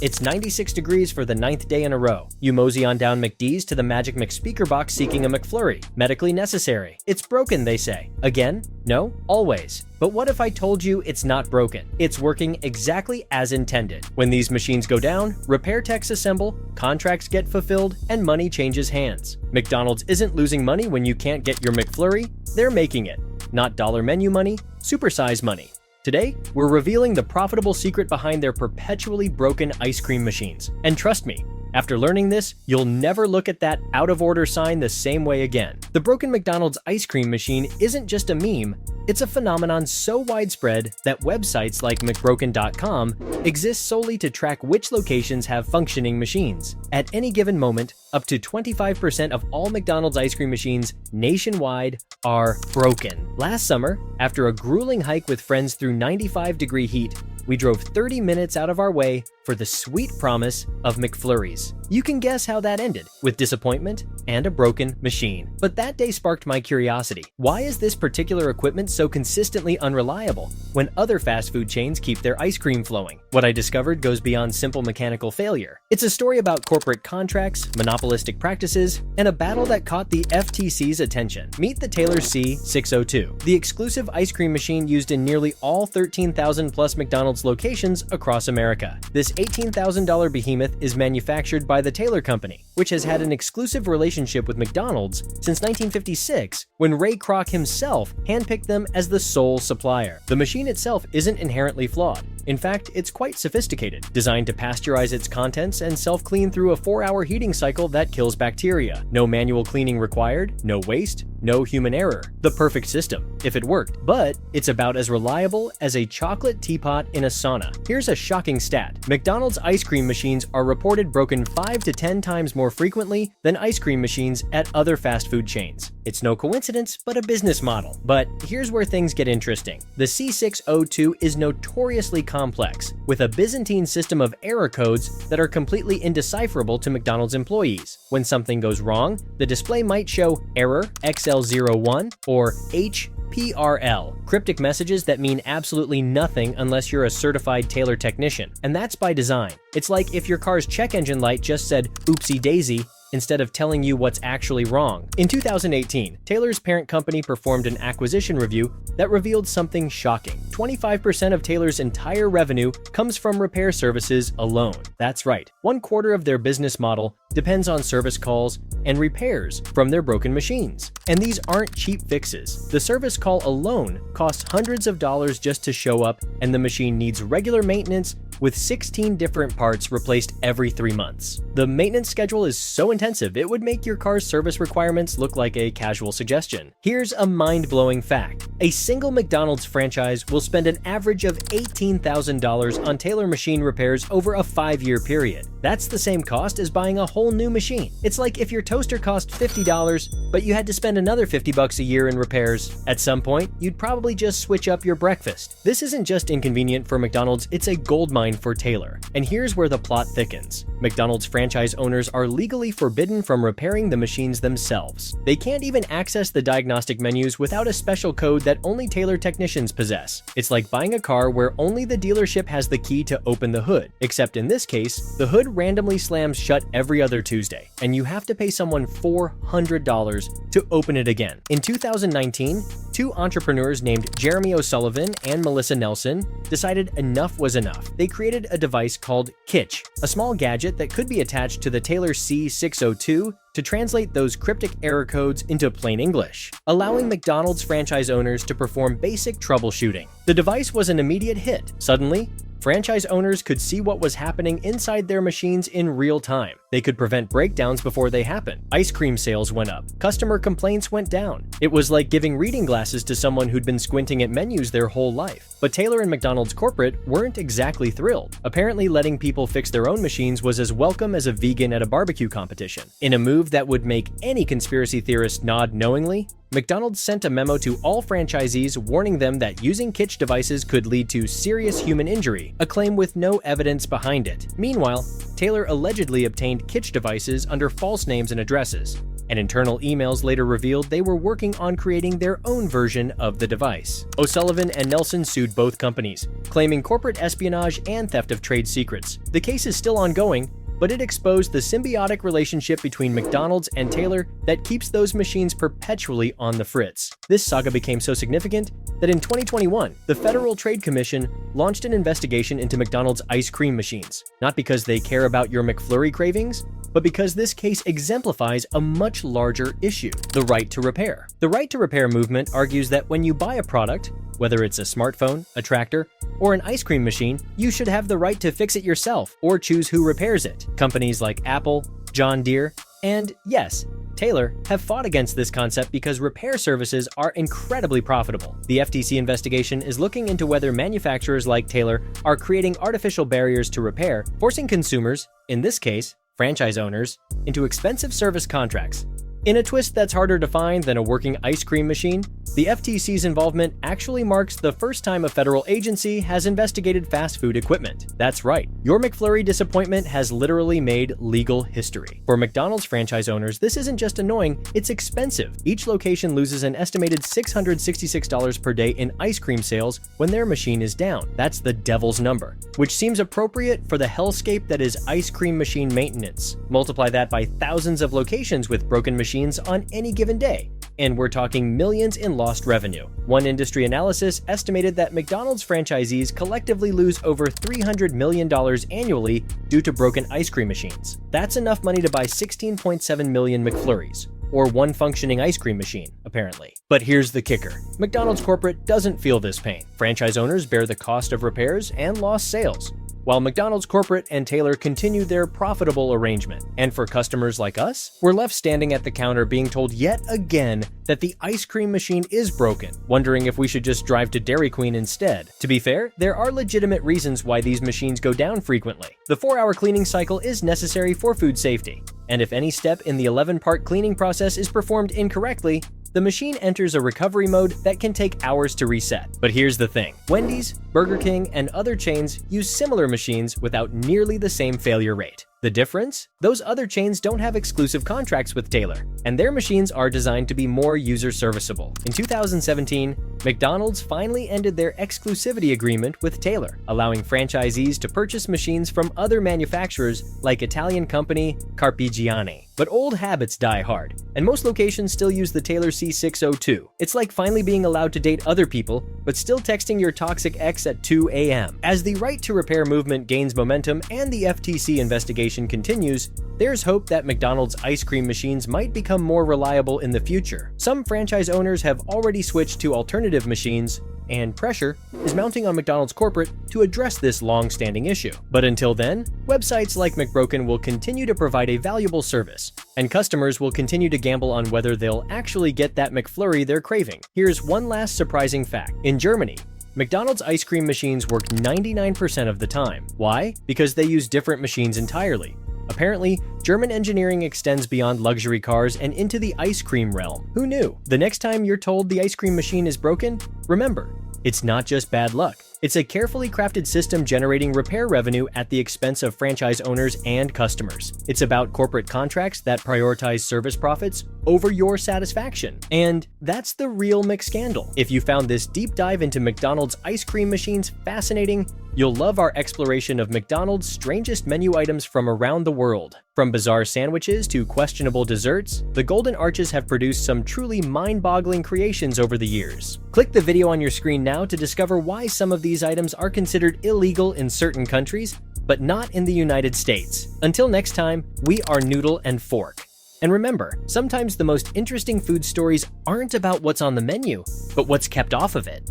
It's 96 degrees for the 9th day in a row. You mosey on down McD's to the Magic McSpeaker box seeking a McFlurry. Medically necessary. It's broken, they say. Again? No? Always. But what if I told you it's not broken? It's working exactly as intended. When these machines go down, repair techs assemble, contracts get fulfilled, and money changes hands. McDonald's isn't losing money when you can't get your McFlurry, they're making it. Not dollar menu money, supersize money. Today, we're revealing the profitable secret behind their perpetually broken ice cream machines. And trust me, after learning this, you'll never look at that out-of-order sign the same way again. The broken McDonald's ice cream machine isn't just a meme, it's a phenomenon so widespread that websites like McBroken.com exist solely to track which locations have functioning machines. At any given moment, up to 25% of all McDonald's ice cream machines nationwide are broken. Last summer, after a grueling hike with friends through 95-degree heat, we drove 30 minutes out of our way for the sweet promise of McFlurries. You can guess how that ended, with disappointment and a broken machine. But that day sparked my curiosity. Why is this particular equipment so consistently unreliable when other fast food chains keep their ice cream flowing? What I discovered goes beyond simple mechanical failure. It's a story about corporate contracts, monopolistic practices, and a battle that caught the FTC's attention. Meet the Taylor C602, the exclusive ice cream machine used in nearly all 13,000 plus McDonald's locations across America. This $18,000 behemoth is manufactured by the Taylor Company, which has had an exclusive relationship with McDonald's since 1956, when Ray Kroc himself handpicked them as the sole supplier. The machine itself isn't inherently flawed. In fact, it's quite sophisticated, designed to pasteurize its contents and self-clean through a 4-hour heating cycle that kills bacteria. No manual cleaning required, no waste, no human error. The perfect system, if it worked. But it's about as reliable as a chocolate teapot in a sauna. Here's a shocking stat. McDonald's ice cream machines are reported broken 5 to 10 times more frequently than ice cream machines at other fast food chains. It's no coincidence, but a business model. But here's where things get interesting. The C602 is notoriously complex, with a Byzantine system of error codes that are completely indecipherable to McDonald's employees. When something goes wrong, the display might show error XL01 or HPRL, cryptic messages that mean absolutely nothing unless you're a certified Taylor technician. And that's by design. It's like if your car's check engine light just said oopsie daisy instead of telling you what's actually wrong. In 2018, Taylor's parent company performed an acquisition review that revealed something shocking. 25% of Taylor's entire revenue comes from repair services alone. That's right, 1/4 of their business model depends on service calls and repairs from their broken machines. And these aren't cheap fixes. The service call alone costs hundreds of dollars just to show up, and the machine needs regular maintenance with 16 different parts replaced every 3 months. The maintenance schedule is so intensive, it would make your car's service requirements look like a casual suggestion. Here's a mind-blowing fact. A single McDonald's franchise will spend an average of $18,000 on Taylor machine repairs over a 5-year period. That's the same cost as buying a whole new machine. It's like if your toaster cost $50, but you had to spend another $50 a year in repairs. At some point, you'd probably just switch up your breakfast. This isn't just inconvenient for McDonald's, it's a goldmine for Taylor. And here's where the plot thickens. McDonald's franchise owners are legally forbidden from repairing the machines themselves. They can't even access the diagnostic menus without a special code that only Taylor technicians possess. It's like buying a car where only the dealership has the key to open the hood. Except in this case, the hood randomly slams shut every other Tuesday, and you have to pay someone $400 to open it again. In 2019, 2 entrepreneurs named Jeremy O'Sullivan and Melissa Nelson decided enough was enough. They created a device called Kitch, a small gadget that could be attached to the Taylor C602 to translate those cryptic error codes into plain English, allowing McDonald's franchise owners to perform basic troubleshooting. The device was an immediate hit. Suddenly, franchise owners could see what was happening inside their machines in real time. They could prevent breakdowns before they happened. Ice cream sales went up. Customer complaints went down. It was like giving reading glasses to someone who'd been squinting at menus their whole life. But Taylor and McDonald's corporate weren't exactly thrilled. Apparently, letting people fix their own machines was as welcome as a vegan at a barbecue competition. In a move that would make any conspiracy theorist nod knowingly, McDonald's sent a memo to all franchisees warning them that using Kitch devices could lead to serious human injury, a claim with no evidence behind it. Meanwhile, Taylor allegedly obtained Kitch devices under false names and addresses. and internal emails later revealed they were working on creating their own version of the device. O'Sullivan and Nelson sued both companies, claiming corporate espionage and theft of trade secrets. The case is still ongoing, but it exposed the symbiotic relationship between McDonald's and Taylor that keeps those machines perpetually on the fritz. This saga became so significant that in 2021, the Federal Trade Commission launched an investigation into McDonald's ice cream machines, not because they care about your McFlurry cravings, but because this case exemplifies a much larger issue: the right to repair. The right to repair movement argues that when you buy a product, whether it's a smartphone, a tractor, or an ice cream machine, you should have the right to fix it yourself or choose who repairs it. Companies like Apple, John Deere, and yes, Taylor have fought against this concept because repair services are incredibly profitable. The FTC investigation is looking into whether manufacturers like Taylor are creating artificial barriers to repair, forcing consumers, in this case, franchise owners, into expensive service contracts. In a twist that's harder to find than a working ice cream machine, the FTC's involvement actually marks the first time a federal agency has investigated fast food equipment. That's right, your McFlurry disappointment has literally made legal history. For McDonald's franchise owners, this isn't just annoying, it's expensive. Each location loses an estimated $666 per day in ice cream sales when their machine is down. That's the devil's number, which seems appropriate for the hellscape that is ice cream machine maintenance. Multiply that by thousands of locations with broken machines on any given day, and we're talking millions in lost revenue. One industry analysis estimated that McDonald's franchisees collectively lose over $300 million annually due to broken ice cream machines. That's enough money to buy 16.7 million McFlurries, or one functioning ice cream machine, apparently. But here's the kicker: McDonald's corporate doesn't feel this pain. Franchise owners bear the cost of repairs and lost sales, while McDonald's corporate and Taylor continue their profitable arrangement. And for customers like us, we're left standing at the counter being told yet again that the ice cream machine is broken, wondering if we should just drive to Dairy Queen instead. To be fair, there are legitimate reasons why these machines go down frequently. The 4-hour cleaning cycle is necessary for food safety, and if any step in the 11-part cleaning process is performed incorrectly, the machine enters a recovery mode that can take hours to reset. But here's the thing: Wendy's, Burger King, and other chains use similar machines without nearly the same failure rate. The difference? Those other chains don't have exclusive contracts with Taylor, and their machines are designed to be more user serviceable. In 2017, McDonald's finally ended their exclusivity agreement with Taylor, allowing franchisees to purchase machines from other manufacturers like Italian company Carpigiani. But old habits die hard, and most locations still use the Taylor C602. It's like finally being allowed to date other people, but still texting your toxic ex at 2 a.m. As the right to repair movement gains momentum and the FTC investigation continues, there's hope that McDonald's ice cream machines might become more reliable in the future. Some franchise owners have already switched to alternative machines, and pressure is mounting on McDonald's corporate to address this long-standing issue. But until then, websites like McBroken will continue to provide a valuable service, and customers will continue to gamble on whether they'll actually get that McFlurry they're craving. Here's one last surprising fact. In Germany, McDonald's ice cream machines work 99% of the time. Why? Because they use different machines entirely. Apparently, German engineering extends beyond luxury cars and into the ice cream realm. Who knew? The next time you're told the ice cream machine is broken, remember, it's not just bad luck. It's a carefully crafted system generating repair revenue at the expense of franchise owners and customers. It's about corporate contracts that prioritize service profits over your satisfaction. And that's the real McScandal. If you found this deep dive into McDonald's ice cream machines fascinating, you'll love our exploration of McDonald's strangest menu items from around the world. From bizarre sandwiches to questionable desserts, the Golden Arches have produced some truly mind-boggling creations over the years. Click the video on your screen now to discover why some of these items are considered illegal in certain countries, but not in the United States. Until next time, we are Noodle and Fork. And remember, sometimes the most interesting food stories aren't about what's on the menu, but what's kept off of it.